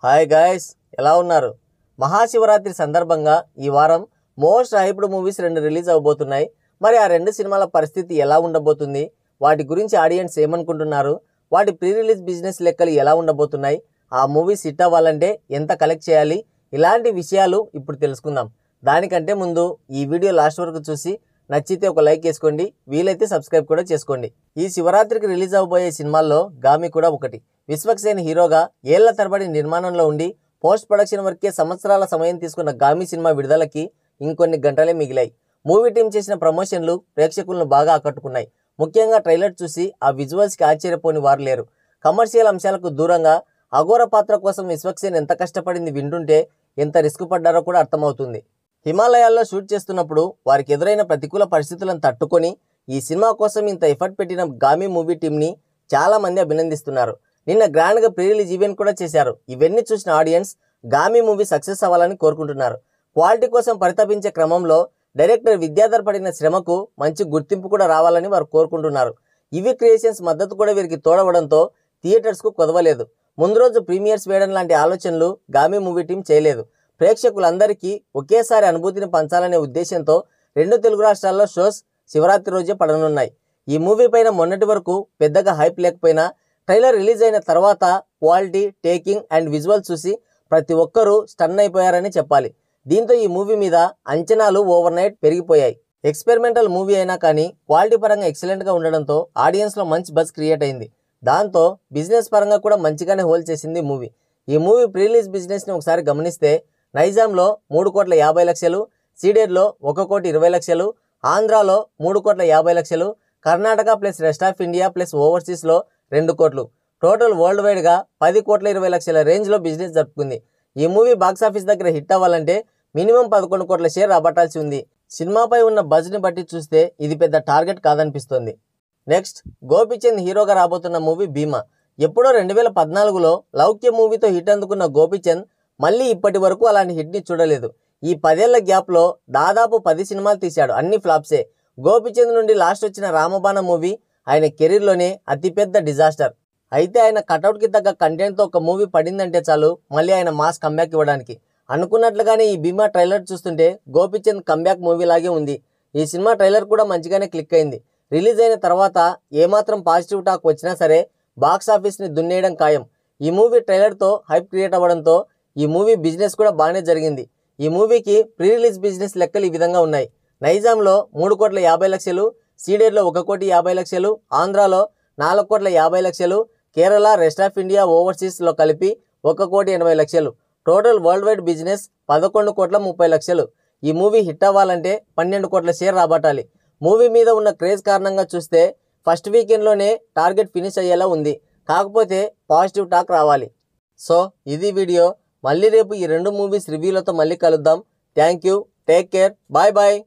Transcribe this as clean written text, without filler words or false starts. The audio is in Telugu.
హాయ్ గైస్, ఎలా ఉన్నారు? మహాశివరాత్రి సందర్భంగా ఈ వారం మోస్ట్ హైప్డ్ మూవీస్ 2 రిలీజ్ అవబోతున్నాయి. మరి ఆ 2 సినిమాల పరిస్థితి ఎలా ఉండబోతుంది, వాటి గురించి ఆడియన్స్ ఏమనుకుంటున్నారు, వాటి ప్రీ రిలీజ్ బిజినెస్ లెక్కలు ఎలా ఉండబోతున్నాయి, ఆ మూవీస్ హిట్ అవ్వాలంటే ఎంత కలెక్ట్ చేయాలి, ఇలాంటి విషయాలు ఇప్పుడు తెలుసుకుందాం. దానికంటే ముందు ఈ వీడియో లాస్ట్ వరకు చూసి నచ్చితే ఒక లైక్ వేసుకోండి, వీలైతే సబ్స్క్రైబ్ కూడా చేసుకోండి. ఈ శివరాత్రికి రిలీజ్ అవబోయే సినిమాల్లో గామి కూడా ఒకటి. విశ్వక్సేన్ హీరోగా ఏళ్ల తరబడి నిర్మాణంలో ఉండి పోస్ట్ ప్రొడక్షన్ వరకే సంవత్సరాల సమయం తీసుకున్న గామి సినిమా విడుదలకి ఇంకొన్ని గంటలే మిగిలాయి. మూవీ టీం చేసిన ప్రమోషన్లు ప్రేక్షకులను బాగా ఆకట్టుకున్నాయి. ముఖ్యంగా ట్రైలర్ చూసి ఆ విజువల్స్కి ఆశ్చర్యపోని వారు లేరు. కమర్షియల్ అంశాలకు దూరంగా అఘోర పాత్ర కోసం విశ్వక్సేన్ ఎంత కష్టపడింది వింటుంటే ఎంత రిస్క్ పడ్డారో కూడా అర్థమవుతుంది. హిమాలయాల్లో షూట్ చేస్తున్నప్పుడు వారికి ఎదురైన ప్రతికూల పరిస్థితులను తట్టుకొని ఈ సినిమా కోసం ఇంత ఎఫర్ట్ పెట్టిన గామి మూవీ టీంని చాలా మంది అభినందిస్తున్నారు. నిన్న గ్రాండ్గా ప్రీ రిలీజ్ ఈవెంట్ కూడా చేశారు. ఇవన్నీ చూసిన ఆడియన్స్ గామి మూవీ సక్సెస్ అవ్వాలని కోరుకుంటున్నారు. క్వాలిటీ కోసం పరితపించే క్రమంలో డైరెక్టర్ విద్యాధర్ పడిన శ్రమకు మంచి గుర్తింపు కూడా రావాలని వారు కోరుకుంటున్నారు. ఇవి క్రియేషన్స్ మద్దతు కూడా వీరికి తోడవడంతో థియేటర్స్కు కొదవలేదు. ముందు రోజు ప్రీమియర్స్ వేయడం లాంటి ఆలోచనలు గామి మూవీ టీం చేయలేదు. ప్రేక్షకులందరికీ ఒకేసారి అనుభూతిని పంచాలనే ఉద్దేశంతో 2 తెలుగు రాష్ట్రాల్లో షోస్ శివరాత్రి రోజే పడనున్నాయి. ఈ మూవీ పైన మొన్నటి వరకు పెద్దగా హైప్ లేకపోయినా ట్రైలర్ రిలీజ్ అయిన తర్వాత క్వాలిటీ, టేకింగ్ అండ్ విజువల్ చూసి ప్రతి ఒక్కరూ స్టన్ అయిపోయారని చెప్పాలి. దీంతో ఈ మూవీ మీద అంచనాలు ఓవర్ నైట్ పెరిగిపోయాయి. ఎక్స్పెరిమెంటల్ మూవీ అయినా కానీ క్వాలిటీ పరంగా ఎక్సలెంట్గా ఉండడంతో ఆడియన్స్లో మంచి బజ్ క్రియేట్ అయింది. దాంతో బిజినెస్ పరంగా కూడా మంచిగానే హోల్డ్ చేసింది మూవీ. ఈ మూవీ ప్రీ రిలీజ్ బిజినెస్ని ఒకసారి గమనిస్తే నైజాంలో 3,50,00,000, సీడెడ్లో 1,20,00,000, ఆంధ్రాలో 3,50,00,000, Karnataka plus rest of India plus ఓవర్సీస్లో 2 కోట్లు, టోటల్ వరల్డ్ వైడ్గా 10,20,00,000 రేంజ్లో బిజినెస్ జరుపుకుంది. ఈ మూవీ బాక్సాఫీస్ దగ్గర హిట్ అవ్వాలంటే మినిమం 11 కోట్ల షేర్ రాబట్టాల్సి ఉంది. సినిమాపై ఉన్న బజ్ని బట్టి చూస్తే ఇది పెద్ద టార్గెట్ కాదనిపిస్తోంది. నెక్స్ట్, గోపీచంద్ హీరోగా రాబోతున్న మూవీ భీమా. ఎప్పుడో 2014లో లౌక్య మూవీతో హిట్ అందుకున్న గోపీచంద్ మళ్ళీ ఇప్పటి వరకు అలాంటి హిట్ని చూడలేదు. ఈ 10 ఏళ్ల గ్యాప్లో దాదాపు 10 సినిమాలు తీశాడు, అన్ని ఫ్లాప్సే. గోపీచంద్ నుండి లాస్ట్ వచ్చిన రామబాణ మూవీ ఆయన కెరీర్లోనే అతిపెద్ద డిజాస్టర్. అయితే ఆయన కటౌట్కి తగ్గ కంటెంట్తో ఒక మూవీ పడిందంటే చాలు మళ్ళీ ఆయన మాస్ కంబ్యాక్ ఇవ్వడానికి. అనుకున్నట్లుగానే ఈ భీమా ట్రైలర్ చూస్తుంటే గోపీచంద్ కంబ్యాక్ మూవీ లాగే ఉంది. ఈ సినిమా ట్రైలర్ కూడా మంచిగానే క్లిక్ అయింది. రిలీజ్ అయిన తర్వాత ఏమాత్రం పాజిటివ్ టాక్ వచ్చినా సరే బాక్సాఫీస్ని దున్నేయడం ఖాయం. ఈ మూవీ ట్రైలర్తో హైప్ క్రియేట్ అవ్వడంతో ఈ మూవీ బిజినెస్ కూడా బాగానే జరిగింది. ఈ మూవీకి ప్రీ రిలీజ్ బిజినెస్ లెక్కలు ఈ విధంగా ఉన్నాయి. నైజాంలో 3,50,00,000, సీడెడ్లో 1,50,00,000, ఆంధ్రాలో 4,50,00,000, కేరళ, రెస్ట్ ఆఫ్ ఇండియా, ఓవర్సీస్లో కలిపి 1,80,00,000, టోటల్ వరల్డ్ వైడ్ బిజినెస్ 11,30,00,000. ఈ మూవీ హిట్ అవ్వాలంటే 12 కోట్ల షేర్ రాబట్టాలి. మూవీ మీద ఉన్న క్రేజ్ కారణంగా చూస్తే ఫస్ట్ వీకెండ్లోనే టార్గెట్ ఫినిష్ అయ్యేలా ఉంది. కాకపోతే పాజిటివ్ టాక్ రావాలి. సో ఇది వీడియో. మళ్ళీ రేపు ఈ 2 మూవీస్ రివ్యూలతో మళ్ళీ కలుద్దాం. Thank you, take care, bye bye.